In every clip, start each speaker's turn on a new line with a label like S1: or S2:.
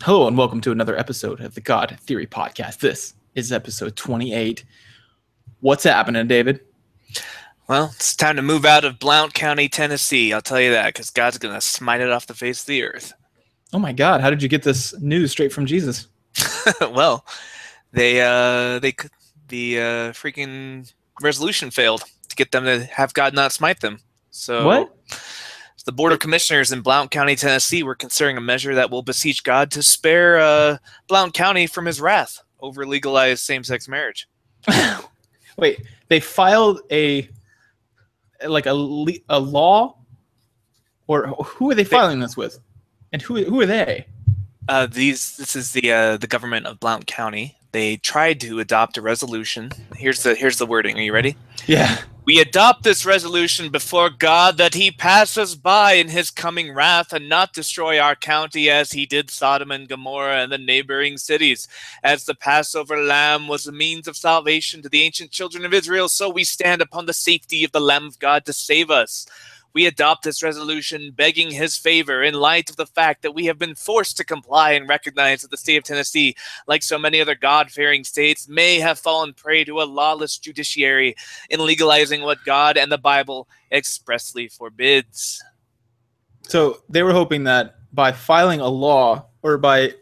S1: Hello and welcome to another episode of the God Theory Podcast. This is episode 28. What's happening, David?
S2: Well, it's time to move out of Blount County, Tennessee. I'll tell you that, because God's going to smite it off the face of the earth.
S1: Oh my God, how did you get this news straight from Jesus?
S2: Well, the freaking resolution failed to get them to have God not smite them. So
S1: What?
S2: the Board of Commissioners in Blount County, Tennessee, were considering a measure that will beseech God to spare Blount County from his wrath over legalized same-sex marriage.
S1: Wait, they filed a law, or who are they filing this with, and who are they?
S2: This is the government of Blount County. They tried to adopt a resolution. Here's the wording. Are you ready?
S1: Yeah.
S2: We adopt this resolution before God that he pass us by in his coming wrath and not destroy our county as he did Sodom and Gomorrah and the neighboring cities. As the Passover lamb was a means of salvation to the ancient children of Israel, so we stand upon the safety of the Lamb of God to save us. We adopt this resolution begging his favor in light of the fact that we have been forced to comply and recognize that the state of Tennessee, like so many other God-fearing states, may have fallen prey to a lawless judiciary in legalizing what God and the Bible expressly forbids.
S1: So they were hoping that by filing a law, or by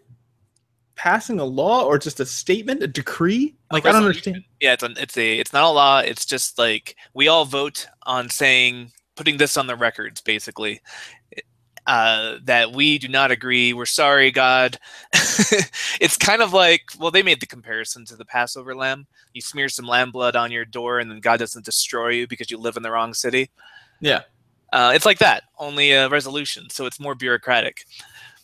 S1: passing a law, or just a statement, a decree, like I don't understand.
S2: Yeah, it's not a law. It's just like we all vote on putting this on the records, basically, that we do not agree. We're sorry, God. It's kind of like, well, they made the comparison to the Passover lamb. You smear some lamb blood on your door, and then God doesn't destroy you because you live in the wrong city.
S1: Yeah.
S2: It's like that, only a resolution, so it's more bureaucratic.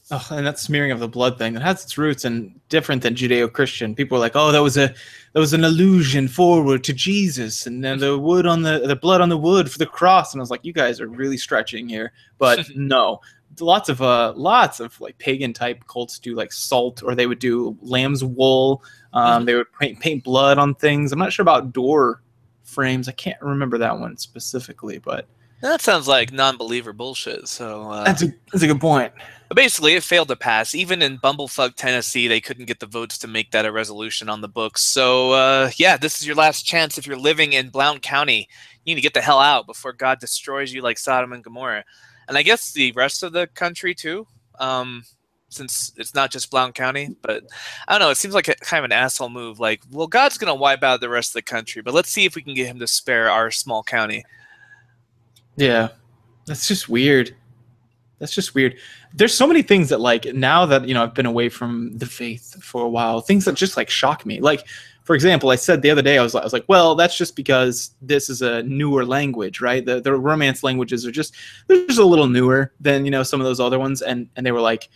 S1: Oh, and that smearing of the blood thing, that has its roots in different than Judeo-Christian. People are like, oh, that was an allusion forward to Jesus, and then the wood on the blood on the wood for the cross. And I was like, you guys are really stretching here. But no, lots of like pagan type cults do like salt, or they would do lamb's wool. They would paint blood on things. I'm not sure about door frames. I can't remember that one specifically, but
S2: that sounds like non-believer bullshit. So
S1: that's a good point.
S2: But basically, it failed to pass. Even in Bumblefuck, Tennessee, they couldn't get the votes to make that a resolution on the books. So, yeah, this is your last chance. If you're living in Blount County, you need to get the hell out before God destroys you like Sodom and Gomorrah. And I guess the rest of the country, too, since it's not just Blount County. But I don't know. It seems like kind of an asshole move. Like, well, God's going to wipe out the rest of the country, but let's see if we can get him to spare our small county.
S1: Yeah, that's just weird. That's just weird. There's so many things that, like, now that, I've been away from the faith for a while, things that just like shock me. Like, for example, I said the other day, I was like, well, that's just because this is a newer language, right? The Romance languages are they're just a little newer than, some of those other ones. And they were like,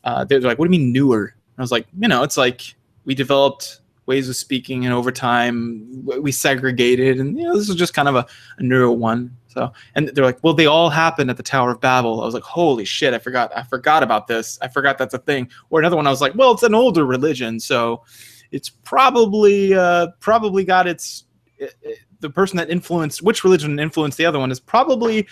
S1: what do you mean newer? And I was like, it's like we developed ways of speaking, and over time we segregated, and this is just kind of a newer one. So, and they're like, well, they all happened at the Tower of Babel. I was like, holy shit, I forgot about this. I forgot that's a thing. Or another one, I was like, well, it's an older religion, so it's probably got the person that influenced which religion influenced the other one is probably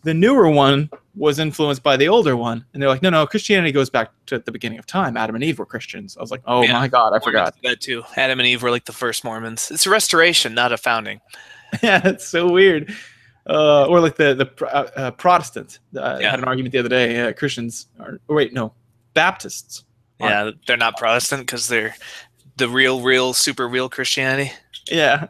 S1: the newer one was influenced by the older one. And they're like, no, Christianity goes back to the beginning of time. Adam and Eve were Christians. I was like, oh, yeah, my God, I forgot.
S2: That too. Adam and Eve were like the first Mormons. It's a restoration, not a founding.
S1: Yeah, it's so weird. Or like the Protestants. I had an argument the other day. Christians Baptists.
S2: Yeah, they're not Protestant because they're the real, super real Christianity.
S1: Yeah.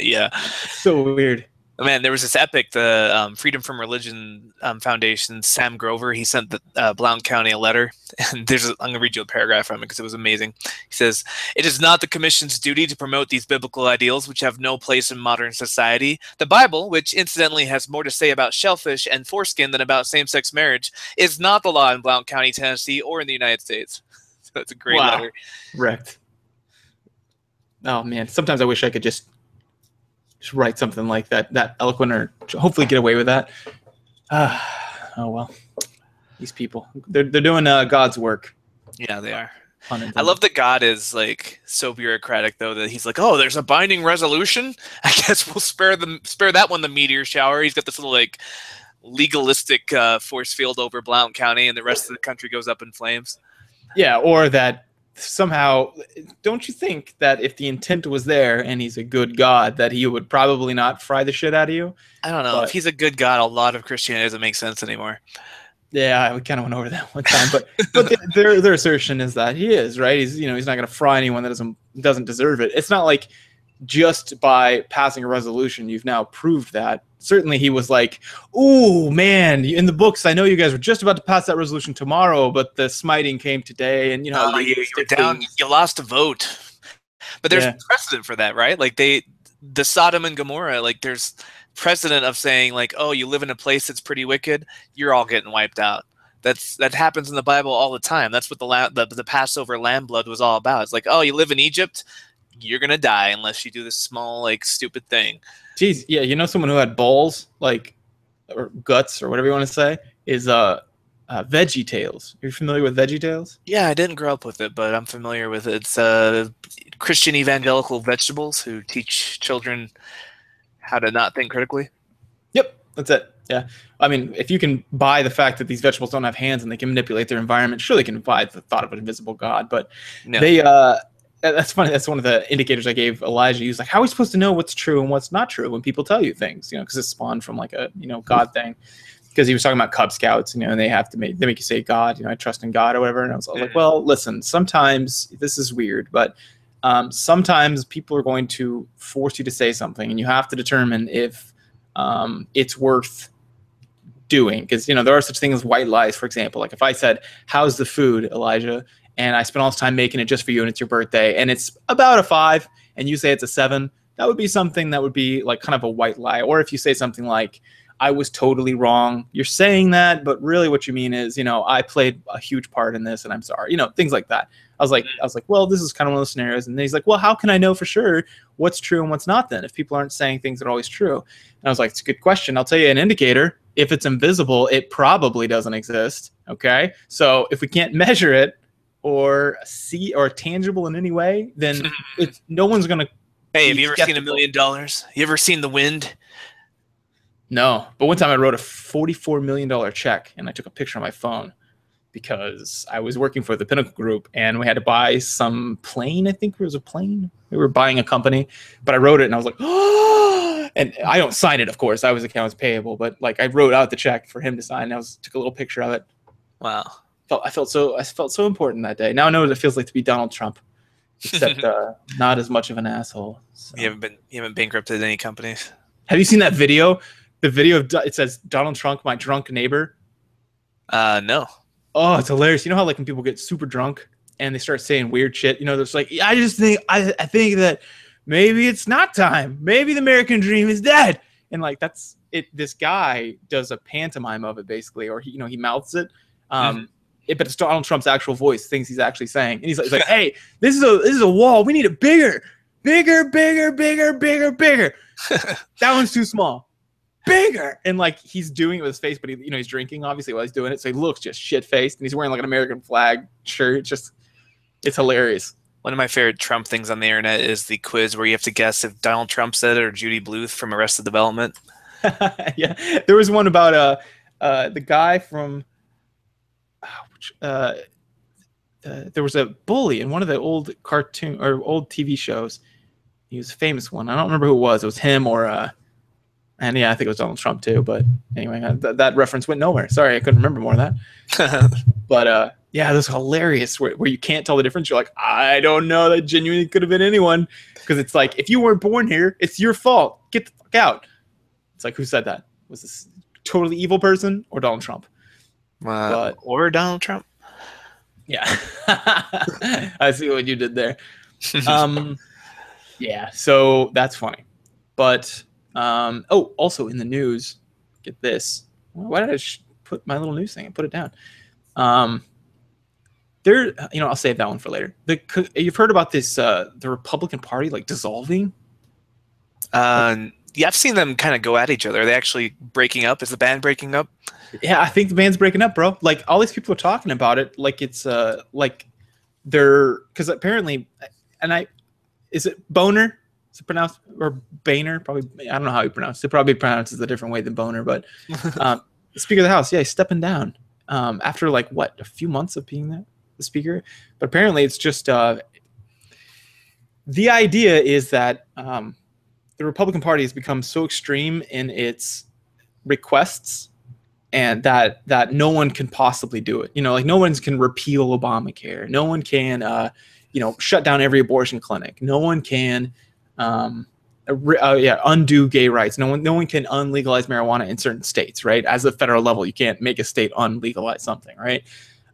S2: Yeah.
S1: So weird.
S2: Man, there was this epic, the Freedom from Religion Foundation, Sam Grover. He sent the Blount County a letter, and I'm going to read you a paragraph from it because it was amazing. He says, "It is not the Commission's duty to promote these biblical ideals which have no place in modern society. The Bible, which incidentally has more to say about shellfish and foreskin than about same-sex marriage, is not the law in Blount County, Tennessee, or in the United States." So that's a great letter.
S1: Wrecked. Oh, man. Sometimes I wish I could just write something like that eloquent, or hopefully get away with that. Oh well, these people, they're doing God's work.
S2: Yeah, they are. I love that God is like so bureaucratic though that he's like, oh, there's a binding resolution. I guess we'll spare that one the meteor shower. He's got this little like legalistic force field over Blount County, and the rest of the country goes up in flames.
S1: Yeah, or that somehow, don't you think that if the intent was there and he's a good God, that he would probably not fry the shit out of you?
S2: I don't know. If
S1: But
S2: he's a good God, a lot of Christianity doesn't make sense anymore.
S1: yeah, we kind of went over that one time. But their assertion is that he is right. He's not going to fry anyone that doesn't deserve it. It's not like just by passing a resolution you've now proved that. Certainly he was like, "Ooh, man, in the books I know you guys were just about to pass that resolution tomorrow, but the smiting came today, and
S2: You were down. You lost a vote, but there's
S1: Yeah.
S2: precedent for that, right? Like the Sodom and Gomorrah, like there's precedent of saying like, oh, you live in a place that's pretty wicked, you're all getting wiped out. That happens in the Bible all the time. That's what the Passover lamb blood was all about. It's like, oh, you live in Egypt, you're gonna die unless you do this small like stupid thing.
S1: Geez, yeah, someone who had balls, like, or guts, or whatever you want to say, is Veggie Tales. Are you familiar with Veggie Tales?
S2: Yeah, I didn't grow up with it, but I'm familiar with it. It's Christian evangelical vegetables who teach children how to not think critically.
S1: Yep, that's it. Yeah, I mean, if you can buy the fact that these vegetables don't have hands and they can manipulate their environment, sure, they can buy the thought of an invisible God. But
S2: No.
S1: they, that's funny. That's one of the indicators I gave Elijah. He was like, "How are we supposed to know what's true and what's not true when people tell you things?" Because it spawned from like a God thing. Because he was talking about Cub Scouts, and they have to make you say God, I trust in God or whatever. And I was like, well, listen, sometimes this is weird, but sometimes people are going to force you to say something, and you have to determine if it's worth doing. Because there are such things as white lies, for example. Like if I said, "How's the food, Elijah?" and I spent all this time making it just for you, and it's your birthday, and it's about a 5, and you say it's a 7, that would be something that would be like kind of a white lie. Or if you say something like, "I was totally wrong. You're saying that, but really what you mean is, I played a huge part in this and I'm sorry." Things like that. I was like, well, this is kind of one of those scenarios. And then he's like, well, how can I know for sure what's true and what's not then if people aren't saying things that are always true? And I was like, it's a good question. I'll tell you an indicator. If it's invisible, it probably doesn't exist. Okay. So if we can't measure it or see or tangible in any way, then no one's going to.
S2: Hey, have you ever seen $1 million? You ever seen the wind?
S1: No, but one time I wrote a $44 million check and I took a picture on my phone because I was working for the Pinnacle Group and we had to buy some plane. I think it was a plane. We were buying a company, but I wrote it and I was like, oh, and I don't sign it, of course. I was accounts payable, but like I wrote out the check for him to sign. I took a little picture of it.
S2: Wow.
S1: I felt so important that day. Now I know what it feels like to be Donald Trump, except not as much of an asshole. So.
S2: You haven't bankrupted any companies.
S1: Have you seen that video? The video of it says Donald Trump, my drunk neighbor.
S2: No.
S1: Oh, it's hilarious. You know how like when people get super drunk and they start saying weird shit. There's like, I think that maybe it's not time. Maybe the American dream is dead. And like that's it. This guy does a pantomime of it basically, or he mouths it. But it's Donald Trump's actual voice, things he's actually saying. And he's like, hey, this is a wall. We need it bigger. That one's too small. Bigger. And like he's doing it with his face, but he's drinking obviously while he's doing it, so he looks just shit faced, and he's wearing like an American flag shirt. It's hilarious.
S2: One of my favorite Trump things on the internet is the quiz where you have to guess if Donald Trump said it or Judy Bluth from Arrested Development.
S1: Yeah, there was one about the guy from there was a bully in one of the old cartoon or old TV shows. He was a famous one. I don't remember who it was. It was him or and yeah, I think it was Donald Trump too. But anyway, that reference went nowhere. Sorry, I couldn't remember more of that. But yeah, this is hilarious where you can't tell the difference. You're like, I don't know. That genuinely could have been anyone. Because it's like, if you weren't born here, it's your fault. Get the fuck out. It's like, who said that? Was this totally evil person or Donald Trump?
S2: Or Donald Trump.
S1: Yeah. I see what you did there. Yeah, so that's funny. But, also in the news, get this. Why did I put my little news thing and put it down? I'll save that one for later. You've heard about this, the Republican Party, like, dissolving?
S2: Yeah, I've seen them kind of go at each other. Are they actually breaking up? Is the band breaking up?
S1: Yeah, I think the band's breaking up, bro. Like, all these people are talking about it like it's, like, they're... Because apparently... Is it Boner? Is it pronounced... Or Boehner? Probably... I don't know how he pronounced it. Probably pronounces a different way than Boner, but... Speaker of the House, yeah, he's stepping down. After, like, what? A few months of being there? the speaker. But apparently, it's just the idea is that the Republican Party has become so extreme in its requests, and that no one can possibly do it. Like no one can repeal Obamacare. No one can, shut down every abortion clinic. No one can, undo gay rights. No one can unlegalize marijuana in certain states, right? As a federal level, you can't make a state unlegalize something, right?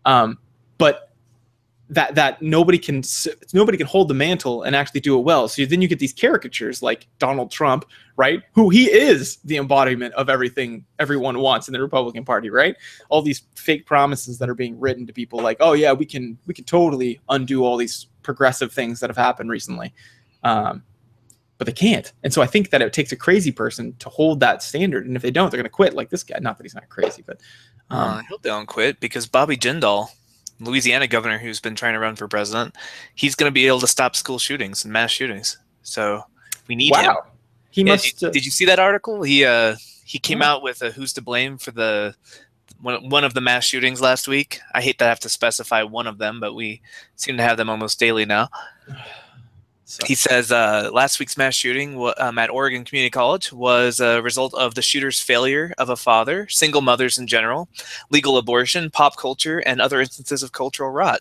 S1: But that nobody can hold the mantle and actually do it well. So then you get these caricatures like Donald Trump, right? Who he is the embodiment of everything everyone wants in the Republican Party, right? All these fake promises that are being written to people like, oh yeah, we can totally undo all these progressive things that have happened recently. But they can't. And so I think that it takes a crazy person to hold that standard. And if they don't, they're going to quit, like this guy. Not that he's not crazy, but
S2: I hope they don't quit, because Bobby Jindal, Louisiana governor who's been trying to run for president, he's going to be able to stop school shootings and mass shootings. So we need him.
S1: He must.
S2: Did you see that article? He came out with a who's to blame for the one of the mass shootings last week. I hate that I have to specify one of them, but we seem to have them almost daily now. He says last week's mass shooting at Oregon Community College was a result of the shooter's failure of a father, single mothers in general, legal abortion, pop culture, and other instances of cultural rot.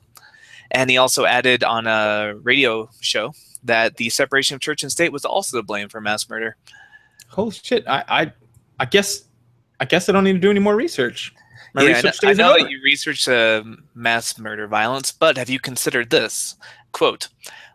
S2: And he also added on a radio show that the separation of church and state was also to blame for mass murder.
S1: Holy shit! I guess I don't need to do any more research.
S2: I know that you research mass murder violence, but have you considered this? Quote,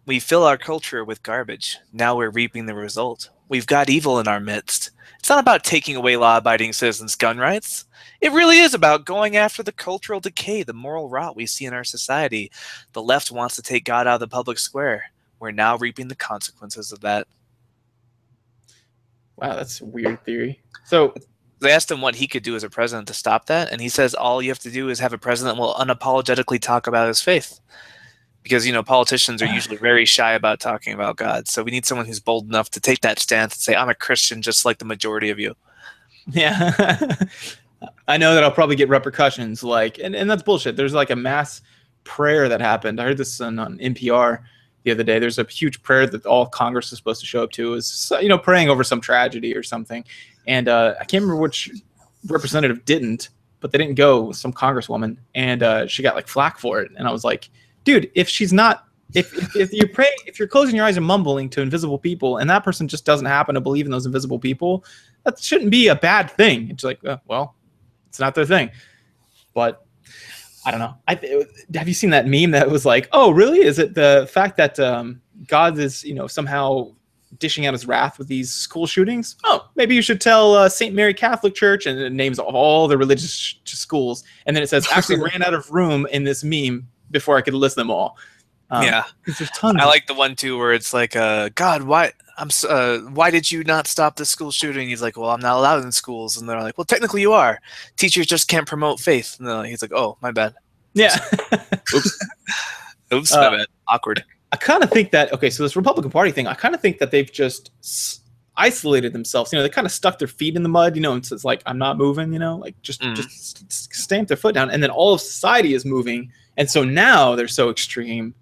S2: "We fill our culture with garbage. Now we're reaping the result. We've got evil in our midst. It's not about taking away law-abiding citizens' gun rights. It really is about going after the cultural decay, the moral rot we see in our society. The left wants to take God out of the public square. We're now reaping the consequences of that."
S1: Wow, that's a weird theory. So
S2: they asked him what he could do as a president to stop that, and he says all you have to do is have a president that will unapologetically talk about his faith. Because, politicians are usually very shy about talking about God. So we need someone who's bold enough to take that stance and say, I'm a Christian just like the majority of you.
S1: Yeah. I know that I'll probably get repercussions, and that's bullshit. There's like a mass prayer that happened. I heard this on NPR the other day. There's a huge prayer that all Congress is supposed to show up to. Is praying over some tragedy or something. And I can't remember which representative didn't, but they didn't go. Some congresswoman, and she got flack for it. And I was like, dude, if she's not, if you're praying, if you're closing your eyes and mumbling to invisible people, and that person just doesn't happen to believe in those invisible people, that shouldn't be a bad thing. It's like, well, it's not their thing. But I don't know. Have you seen that meme that was like, oh, really? Is it the fact that God is, somehow dishing out his wrath with these school shootings? Oh, maybe you should tell St. Mary Catholic Church, and it names all the religious schools, and then it says actually ran out of room in this meme before I could list them all.
S2: Yeah,
S1: there's tons.
S2: I like the one too where it's like, God, why did you not stop the school shooting? He's like, well, I'm not allowed in schools, and they're like, well, technically you are. Teachers just can't promote faith. And he's like, oh, my bad.
S1: Yeah.
S2: Oops, my bad. Awkward.
S1: I kind of think that, okay, so this Republican Party thing, I kind of think that they've just isolated themselves. They kind of stuck their feet in the mud, and it's like, I'm not moving, just stamp their foot down. And then all of society is moving. And so now they're so extreme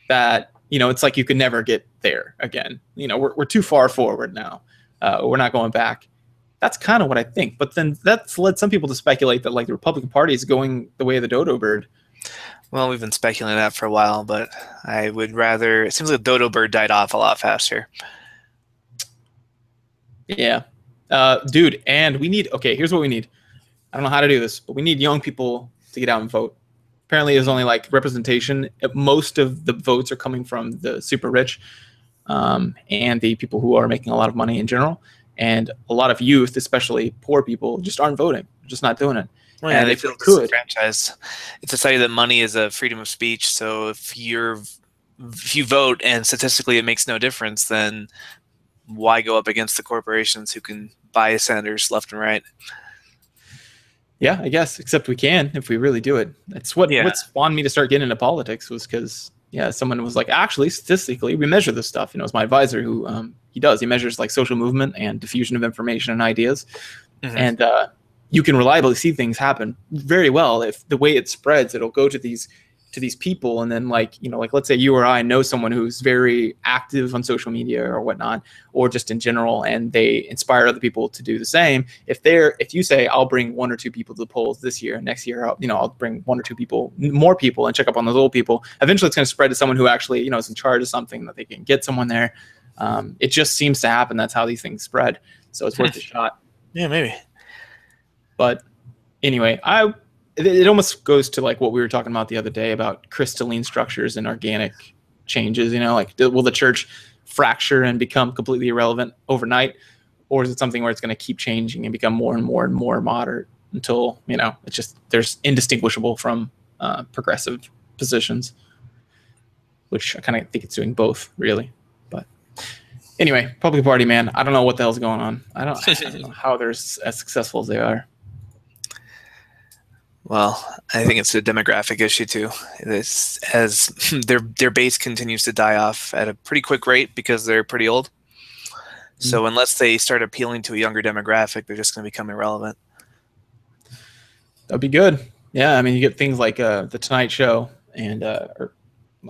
S1: that, it's like you could never get there again. We're too far forward now. We're not going back. That's kind of what I think. But then that's led some people to speculate that the Republican Party is going the way of the dodo bird.
S2: Well, we've been speculating that for a while, but I would rather, it seems like the dodo bird died off a lot faster.
S1: Yeah. Dude, and we need, okay, here's what we need. I don't know how to do this, but we need young people to get out and vote. Apparently there's only representation. Most of the votes are coming from the super rich and the people who are making a lot of money in general. And a lot of youth, especially poor people, just aren't voting. They're just not doing it.
S2: Well, yeah, they feel disenfranchised. It's a study that money is a freedom of speech. So if you vote and statistically it makes no difference, then why go up against the corporations who can buy senators left and right?
S1: Yeah, I guess, except we can if we really do it. That's what spawned me to start getting into politics, was because, someone was like, actually, statistically, we measure this stuff. It's my advisor who he measures social movement and diffusion of information and ideas. Mm-hmm. And you can reliably see things happen very well. If the way it spreads, it'll go to these to these people, and then like, you know, like let's say you or I know someone who's very active on social media or whatnot, or just in general, and they inspire other people to do the same. If you say I'll bring 1 or 2 people to the polls this year, and next year I'll bring 1 or 2 people, more people, and check up on those old people, eventually it's going to spread to someone who actually, you know, is in charge of something, that they can get someone there. It just seems to happen. That's how these things spread. So it's worth a shot.
S2: Yeah, maybe.
S1: But anyway, it almost goes to like what we were talking about the other day about crystalline structures and organic changes. You know, like will the church fracture and become completely irrelevant overnight, or is it something where it's going to keep changing and become more and more and more moderate until, you know, it's just there's indistinguishable from progressive positions, which I kind of think it's doing both, really. But anyway, Republican Party, man, I don't know what the hell's going on. I don't know how they're as successful as they are.
S2: Well, I think it's a demographic issue too. As their base continues to die off at a pretty quick rate because they're pretty old. So unless they start appealing to a younger demographic, they're just going to become irrelevant.
S1: That'd be good. Yeah, I mean, you get things like The Tonight Show and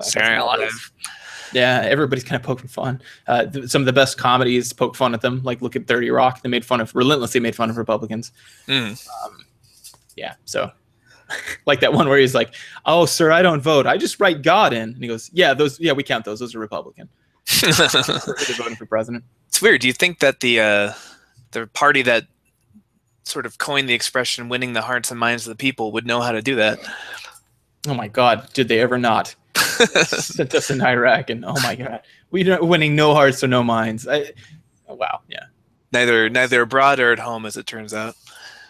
S2: Saturday Night Live.
S1: Yeah, everybody's kind of poking fun. Some of the best comedies poke fun at them. Like look at 30 Rock. They relentlessly made fun of Republicans. Yeah, so like that one where he's like, "Oh, sir, I don't vote. I just write God in." And he goes, "Yeah, we count those. Those are Republican." They're voting for president.
S2: It's weird. Do you think that the party that sort of coined the expression "winning the hearts and minds of the people" would know how to do that?
S1: Oh my God, did they ever not? Sent us in Iraq, and oh my God, we're winning no hearts or no minds. Wow, yeah.
S2: Neither abroad or at home, as it turns out.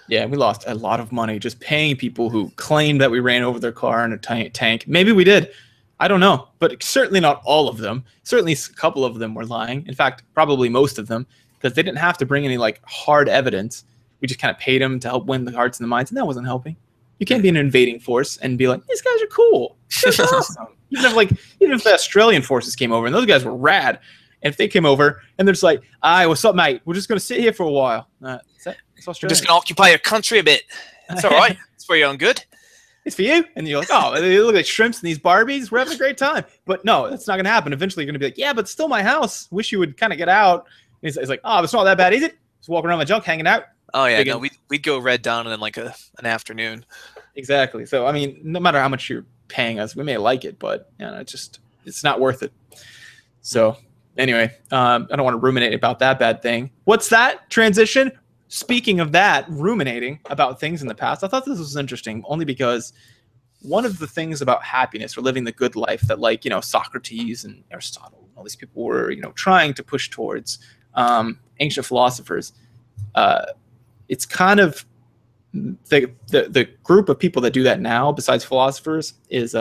S1: Yeah, we lost a lot of money just paying people who claimed that we ran over their car in a tank. Maybe we did. I don't know. But certainly not all of them. Certainly a couple of them were lying. In fact, probably most of them, because they didn't have to bring any like hard evidence. We just kind of paid them to help win the hearts and the minds, and that wasn't helping. You can't be an invading force and be like, these guys are cool. That's awesome. Even if the Australian forces came over, and those guys were rad, and if they came over and they're just like, "Aye, what's up, mate? We're just going to sit here for a while."
S2: We're just going to occupy your country a bit. It's all right. It's for your own good.
S1: It's for you. And you're like, "Oh, they look like shrimps and these Barbies. We're having a great time." But no, that's not going to happen. Eventually, you're going to be like, "Yeah, but it's still my house. Wish you would kind of get out." And it's like, "Oh, it's not that bad, is it? Just walking around my junk, hanging out."
S2: Oh, yeah. No, we'd go Red Dawn in like an afternoon.
S1: Exactly. So, I mean, no matter how much you're paying us, we may like it, but you know, it's not worth it. So anyway, I don't want to ruminate about that bad thing. What's that transition? Speaking of that, ruminating about things in the past, I thought this was interesting only because one of the things about happiness or living the good life that, like, you know, Socrates and Aristotle, all these people were, you know, trying to push towards, ancient philosophers, it's kind of the group of people that do that now, besides philosophers, is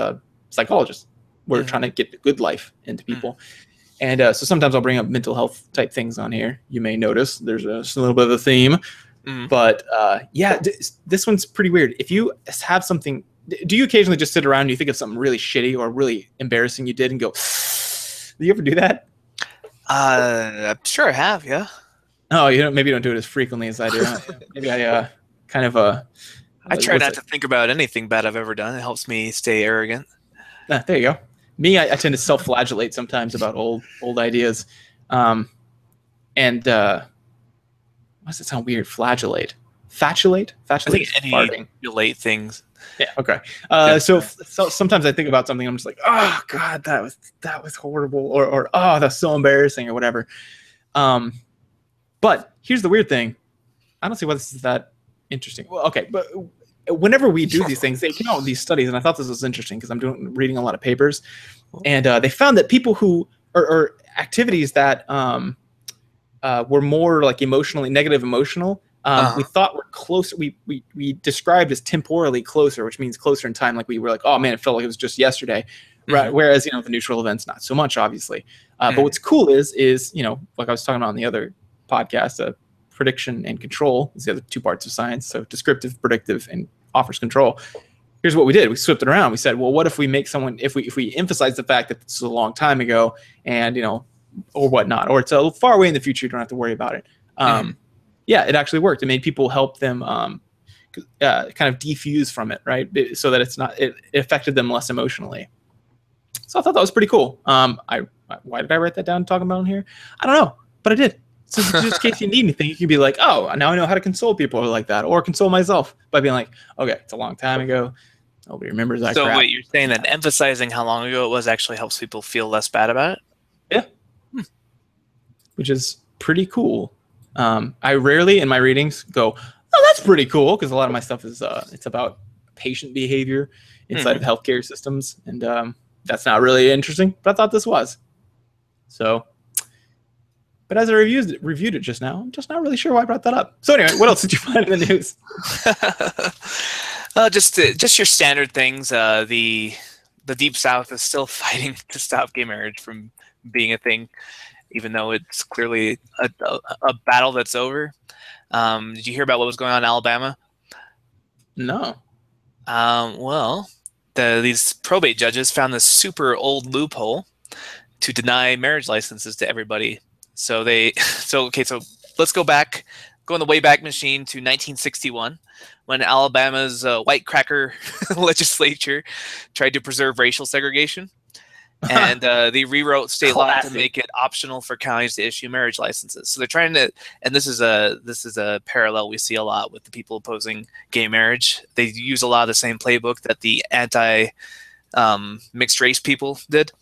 S1: psychologists. We're trying to get the good life into people. And so sometimes I'll bring up mental health type things on here. You may notice there's a little bit of a theme. But yeah, this one's pretty weird. If you have something, do you occasionally just sit around and you think of something really shitty or really embarrassing you did and go, do you ever do that?
S2: I'm sure I have, yeah.
S1: Oh, maybe you don't do it as frequently as I do. Maybe I kind of
S2: I try not to think about anything bad I've ever done. It helps me stay arrogant.
S1: There you go. Me, I tend to self-flagellate sometimes about old ideas. And why does it sound weird? Flagellate. Fatulate? Fatulate is farting.
S2: Relate things.
S1: Yeah, okay. So sometimes I think about something, I'm just like, oh God, that was horrible, or oh, that's so embarrassing, or whatever. But here's the weird thing. I don't see why this is that interesting. Well, okay, but whenever we do these things, they came out with these studies, and I thought this was interesting because I'm reading a lot of papers, and they found that people who or activities that were more like negative emotional, we thought were closer. We described as temporally closer, which means closer in time. Like we were like, oh man, it felt like it was just yesterday. Right. Whereas, the neutral events, not so much, obviously. But what's cool is like I was talking about on the other podcast, prediction and control is the other two parts of science. So descriptive, predictive, and offers control. Here's what we did. We flipped it around. We said, well, what if we make someone, if we emphasize the fact that this is a long time ago and, or whatnot, or it's a far away in the future, you don't have to worry about it. Yeah, it actually worked. It made people help them kind of defuse from it, right? So that it affected them less emotionally. So I thought that was pretty cool. Why did I write that down talking about it here? I don't know, but I did. So just in case you need anything, you can be like, oh, now I know how to console people like that, or console myself by being like, okay, it's a long time ago. Nobody remembers that crap.
S2: So wait, you're saying that emphasizing how long ago it was actually helps people feel less bad about it?
S1: Yeah. Which is pretty cool. I rarely in my readings go, oh, that's pretty cool, because a lot of my stuff is it's about patient behavior inside of healthcare systems, and that's not really interesting, but I thought this was. So, but as I reviewed it just now, I'm just not really sure why I brought that up. So anyway, what else did you find in the news?
S2: Just your standard things. The Deep South is still fighting to stop gay marriage from being a thing, even though it's clearly a battle that's over. Did you hear about what was going on in Alabama?
S1: No.
S2: Well, these probate judges found this super old loophole to deny marriage licenses to everybody. So let's go in the Wayback Machine to 1961, when Alabama's white cracker legislature tried to preserve racial segregation. And they rewrote state law to make it optional for counties to issue marriage licenses. So they're trying to, and this is a parallel we see a lot with the people opposing gay marriage. They use a lot of the same playbook that the anti mixed race people did.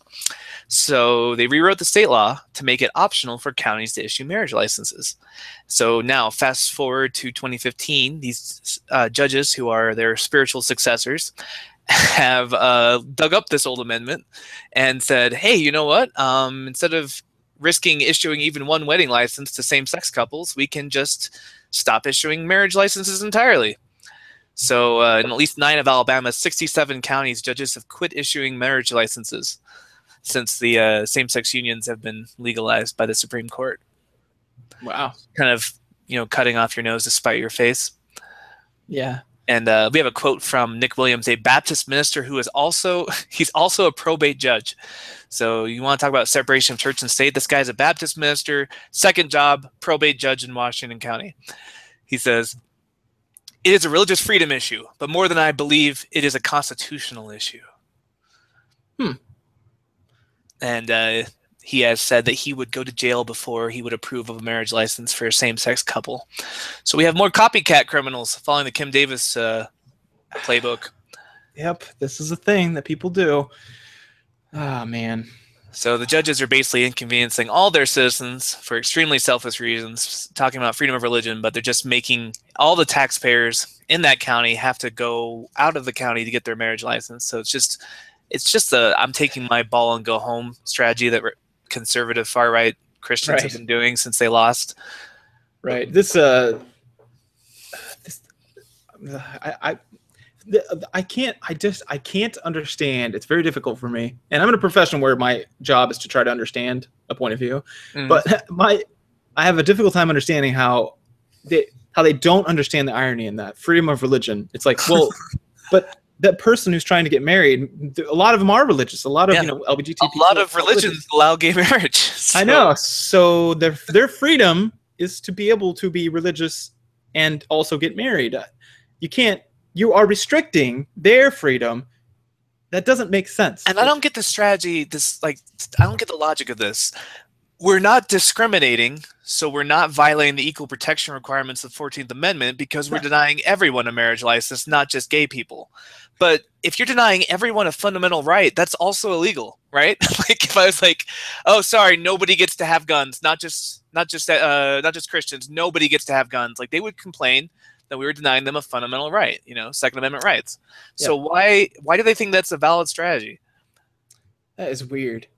S2: So they rewrote the state law to make it optional for counties to issue marriage licenses. So now, fast forward to 2015, these judges, who are their spiritual successors, have dug up this old amendment and said, hey, you know what? Instead of risking issuing even one wedding license to same-sex couples, we can just stop issuing marriage licenses entirely. So in at least 9 of Alabama's 67 counties, judges have quit issuing marriage licenses since the same-sex unions have been legalized by the Supreme Court.
S1: Wow.
S2: Kind of, cutting off your nose to spite your face.
S1: Yeah.
S2: And we have a quote from Nick Williams, a Baptist minister who is he's also a probate judge. So you want to talk about separation of church and state? This guy's a Baptist minister, second job, probate judge in Washington County. He says, it is a religious freedom issue, but more than I believe, it is a constitutional issue. And he has said that he would go to jail before he would approve of a marriage license for a same-sex couple. So we have more copycat criminals following the Kim Davis playbook.
S1: Yep, this is a thing that people do. Oh, man.
S2: So the judges are basically inconveniencing all their citizens for extremely selfish reasons, talking about freedom of religion, but they're just making all the taxpayers in that county have to go out of the county to get their marriage license. So it's just a I'm taking my ball and go home strategy that conservative far-right Christians have been doing since they lost.
S1: Right. I can't understand. It's very difficult for me. And I'm in a profession where my job is to try to understand a point of view. But I have a difficult time understanding how they don't understand the irony in that. Freedom of religion. It's like, well, but that person who's trying to get married, a lot of them are religious. A lot of LGBT people.
S2: A lot of religions allow gay marriage. So.
S1: I know. So their freedom is to be able to be religious and also get married. You are restricting their freedom. That doesn't make sense.
S2: And I don't get the strategy. I don't get the logic of this. We're not discriminating, so we're not violating the equal protection requirements of the 14th Amendment because we're denying everyone a marriage license, not just gay people. But if you're denying everyone a fundamental right, that's also illegal, right? Like if I was like, "Oh, sorry, nobody gets to have guns," not just Christians, nobody gets to have guns. Like they would complain that we were denying them a fundamental right, Second Amendment rights. Yeah. So why do they think that's a valid strategy?
S1: That is weird.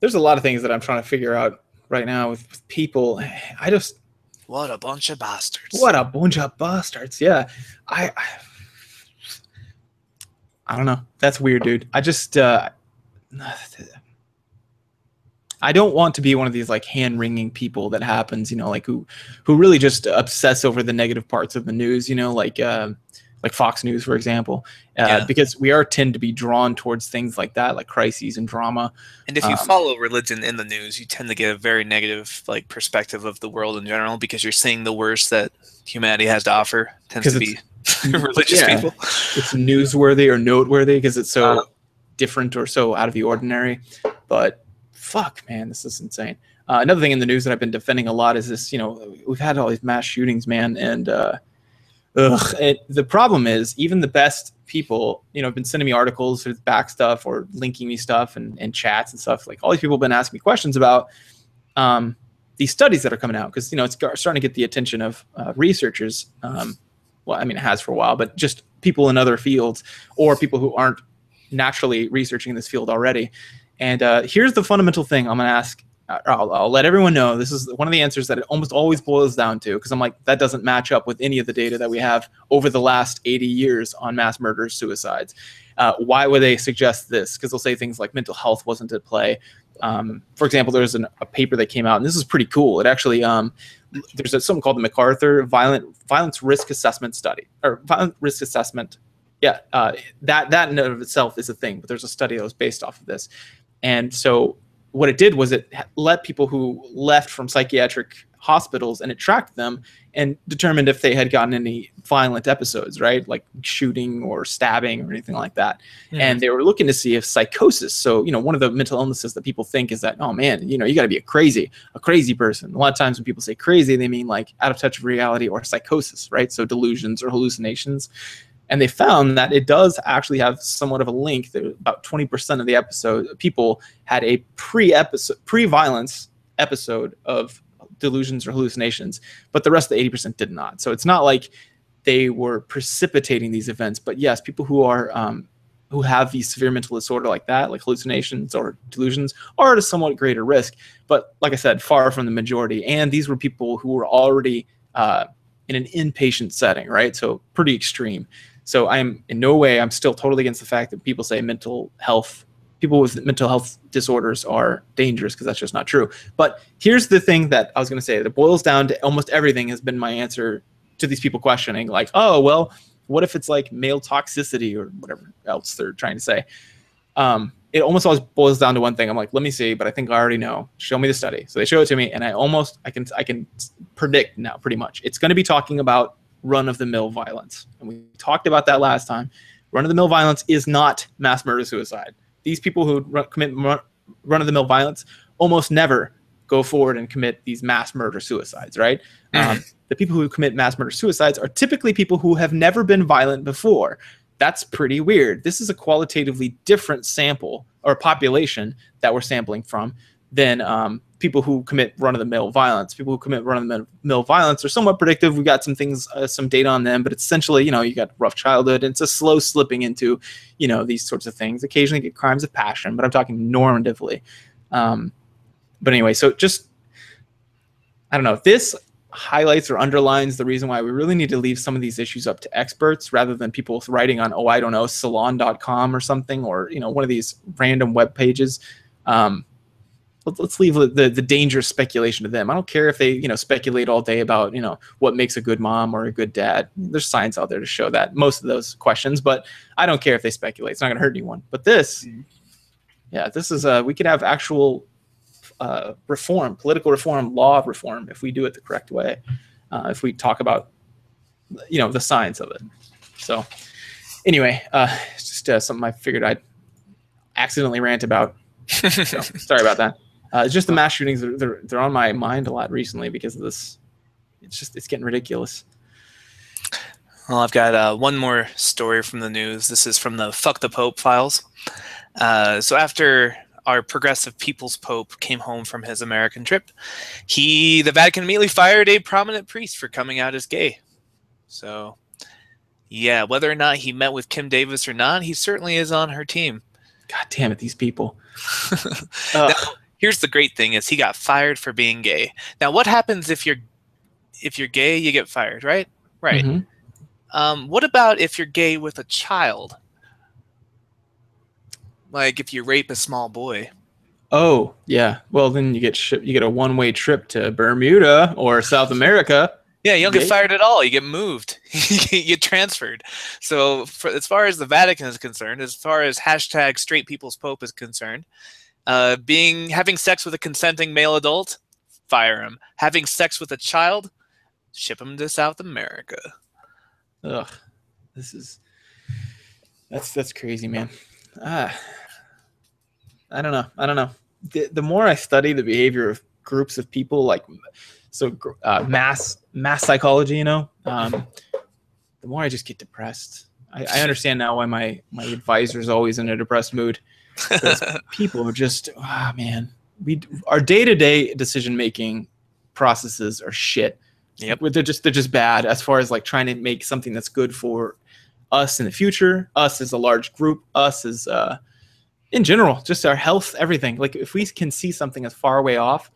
S1: There's a lot of things that I'm trying to figure out right now with people.
S2: What a bunch of bastards.
S1: What a bunch of bastards. Yeah. I don't know. That's weird, dude. I don't want to be one of these like hand-wringing people that happens, like who really just obsess over the negative parts of the news, like Fox News, for example, because we tend to be drawn towards things like that, like crises and drama.
S2: And if you follow religion in the news, you tend to get a very negative perspective of the world in general because you're seeing the worst that humanity has to offer. Tends to be Religious
S1: Yeah,
S2: people.
S1: it's newsworthy or noteworthy because it's so different or so out of the ordinary. But fuck, man, this is insane. Another thing in the news that I've been defending a lot is this. We've had all these mass shootings, man, and the problem is even the best people, have been sending me articles with back stuff or linking me stuff and chats and stuff. Like all these people have been asking me questions about these studies that are coming out because it's starting to get the attention of researchers. Well, I mean, it has for a while, but just people in other fields or people who aren't naturally researching in this field already. And here's the fundamental thing I'm going to ask. I'll let everyone know this is one of the answers that it almost always boils down to, because I'm like, that doesn't match up with any of the data that we have over the last 80 years on mass murders, suicides. Why would they suggest this? Because they'll say things like mental health wasn't at play. For example, there's a paper that came out, and this is pretty cool. It actually, there's something called the MacArthur Violence Risk Assessment Study, or Violence Risk Assessment. Yeah, that in and of itself is a thing, but there's a study that was based off of this. And so what it did was it let people who left from psychiatric hospitals, and it tracked them and determined if they had gotten any violent episodes, right? Like shooting or stabbing or anything like that. Mm-hmm. And they were looking to see if psychosis. So, one of the mental illnesses that people think is that, oh man, you got to be a crazy person. A lot of times when people say crazy, they mean like out of touch with reality or psychosis, right? So delusions or hallucinations. And they found that it does actually have somewhat of a link. That about 20% of the people had a pre-violence episode of delusions or hallucinations, but the rest of the 80% did not. So it's not like they were precipitating these events, but yes, people who are who have these severe mental disorder like that, like hallucinations or delusions, are at a somewhat greater risk. But like I said, far from the majority. And these were people who were already in an inpatient setting, right? So pretty extreme. So I'm in no way, I'm still totally against the fact that people say people with mental health disorders are dangerous, because that's just not true. But here's the thing that I was going to say that boils down to almost everything has been my answer to these people questioning, like, oh, well, what if it's like male toxicity or whatever else they're trying to say? It almost always boils down to one thing. I'm like, let me see, but I think I already know. Show me the study. So they show it to me, and I can predict now pretty much. It's going to be talking about run-of-the-mill violence. And we talked about that last time. Run-of-the-mill violence is not mass murder suicide. These people who commit run-of-the-mill violence almost never go forward and commit these mass murder suicides, right? The people who commit mass murder suicides are typically people who have never been violent before. That's pretty weird. This is a qualitatively different sample or population that we're sampling from than people who commit run-of-the-mill violence. People who commit run-of-the-mill violence are somewhat predictive. We've got some things, some data on them, but it's essentially, you got rough childhood, and it's a slow slipping into, these sorts of things. Occasionally get crimes of passion, but I'm talking normatively. But anyway, so just, I don't know, this highlights or underlines the reason why we really need to leave some of these issues up to experts rather than people writing on, I don't know, salon.com or something, or, one of these random web pages. Let's leave the dangerous speculation to them. I don't care if they, speculate all day about, what makes a good mom or a good dad. There's science out there to show that, most of those questions, but I don't care if they speculate. It's not going to hurt anyone. But this, this is, we could have actual reform, political reform, law reform, if we do it the correct way, if we talk about, the science of it. So anyway, it's just something I figured I'd accidentally rant about. So, sorry about that. It's just the mass shootings. They're on my mind a lot recently because of this. It's getting ridiculous.
S2: Well, I've got one more story from the news. This is from the Fuck the Pope files. So after our progressive people's pope came home from his American trip, the Vatican immediately fired a prominent priest for coming out as gay. So, yeah, whether or not he met with Kim Davis or not, he certainly is on her team.
S1: God damn it, these people.
S2: Now, here's the great thing is he got fired for being gay. Now, what happens if you're gay, you get fired, right? Right. Mm-hmm. What about if you're gay with a child? Like if you rape a small boy.
S1: Oh, yeah. Well, then you get a one-way trip to Bermuda or South America.
S2: Yeah, you don't get fired at all. You get moved. You get transferred. So as far as the Vatican is concerned, as far as hashtag straight people's pope is concerned, having sex with a consenting male adult, fire him. Having sex with a child, ship him to South America.
S1: Ugh. That's crazy, man. I don't know. The more I study the behavior of groups of people, like mass psychology, the more I just get depressed. I understand now why my advisor is always in a depressed mood. People are just, man, our day-to-day decision-making processes are shit.
S2: Yep.
S1: They're just bad as far as like trying to make something that's good for us in the future, us as a large group, us as in general, just our health, everything. Like if we can see something as far away off,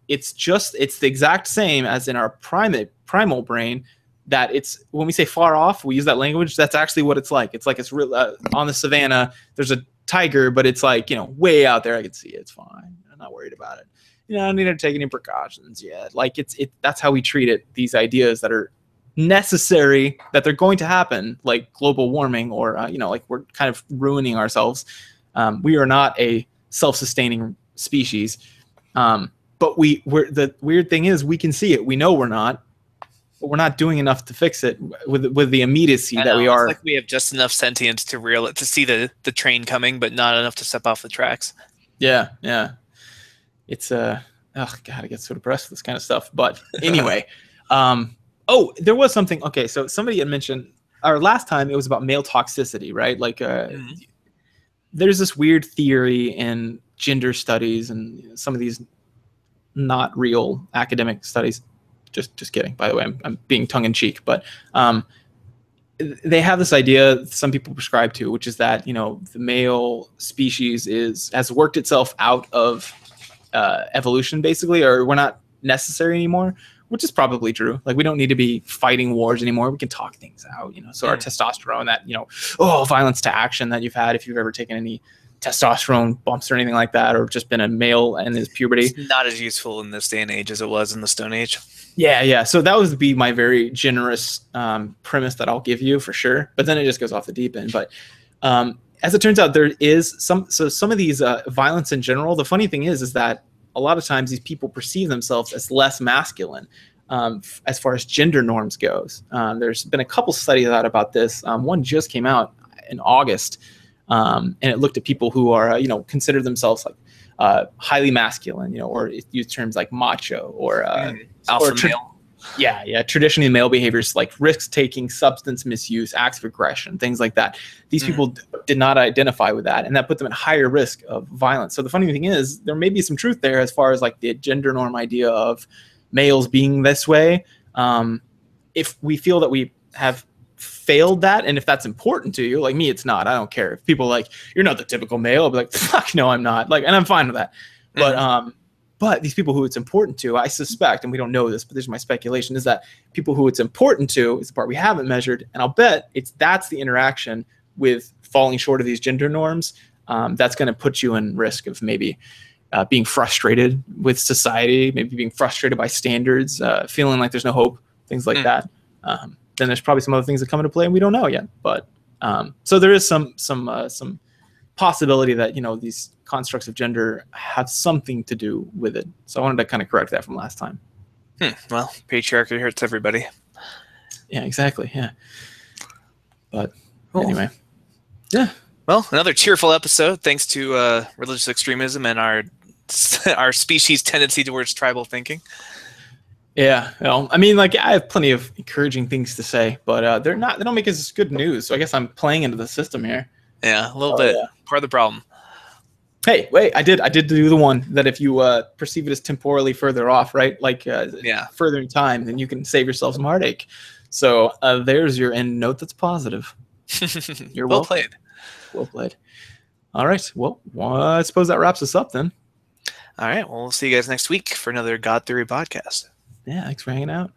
S1: it's the exact same as in our primal brain. That it's when we say far off, we use that language. That's actually what it's like. It's like it's real on the savannah. There's a tiger, but it's like way out there. I can see it. It's fine. I'm not worried about it. I don't need to take any precautions yet. Like that's how we treat it. These ideas that are necessary, that they're going to happen, like global warming, or like we're kind of ruining ourselves. We are not a self-sustaining species, but the weird thing is we can see it. We know we're not. But we're not doing enough to fix it with the immediacy that we are.
S2: It's like we have just enough sentience to see the train coming, but not enough to step off the tracks.
S1: Yeah. It's oh god, I get so depressed with this kind of stuff. But anyway, there was something. Okay, so somebody had mentioned our last time. It was about male toxicity, right? Like, there's this weird theory in gender studies and some of these not real academic studies. Just kidding, by the way. I'm being tongue-in-cheek, but they have this idea some people prescribe to, which is that the male species has worked itself out of evolution, basically, or we're not necessary anymore, which is probably true. Like we don't need to be fighting wars anymore. We can talk things out, So our testosterone, that violence to action that you've had, if you've ever taken any testosterone bumps or anything like that, or just been a male in his puberty,
S2: it's not as useful in this day and age as it was in the Stone Age.
S1: Yeah. So that would be my very generous premise that I'll give you for sure. But then it just goes off the deep end. But as it turns out, there is some of these violence in general. The funny thing is that a lot of times these people perceive themselves as less masculine as far as gender norms goes. There's been a couple studies out about this. One just came out in August, and it looked at people who are consider themselves like highly masculine, or use terms like macho or
S2: alpha male.
S1: Yeah. Traditionally, male behaviors like risk-taking, substance misuse, acts of aggression, things like that. These people did not identify with that, and that put them at higher risk of violence. So the funny thing is, there may be some truth there as far as like the gender norm idea of males being this way. If we feel that we have failed that, and if that's important to you, like me, it's not. I don't care if people are like, you're not the typical male. I'll be like, fuck no, I'm not. Like, and I'm fine with that. But these people who it's important to, I suspect, and we don't know this, but this is my speculation, is that people who it's important to is the part we haven't measured, and I'll bet that's the interaction with falling short of these gender norms. That's going to put you in risk of maybe being frustrated with society, maybe being frustrated by standards, feeling like there's no hope, things like that. Then there's probably some other things that come into play, and we don't know yet. But so there is some possibility that these constructs of gender have something to do with it. So I wanted to kind of correct that from last time.
S2: Well, patriarchy hurts everybody.
S1: Yeah, exactly. Yeah. But anyway, yeah.
S2: Well, another cheerful episode, thanks to religious extremism and our species' tendency towards tribal thinking.
S1: Yeah, well, I mean, like I have plenty of encouraging things to say, but they don't make as good news. So I guess I'm playing into the system here.
S2: Yeah, a little bit. Yeah. Part of the problem.
S1: Hey, wait! I did do the one that if you perceive it as temporally further off, right? Like further in time, then you can save yourself some heartache. So there's your end note that's positive. You're
S2: well played.
S1: Well played. All right. Well, I suppose that wraps us up then.
S2: All right. Well, we'll see you guys next week for another God Theory podcast.
S1: Yeah. Thanks for hanging out.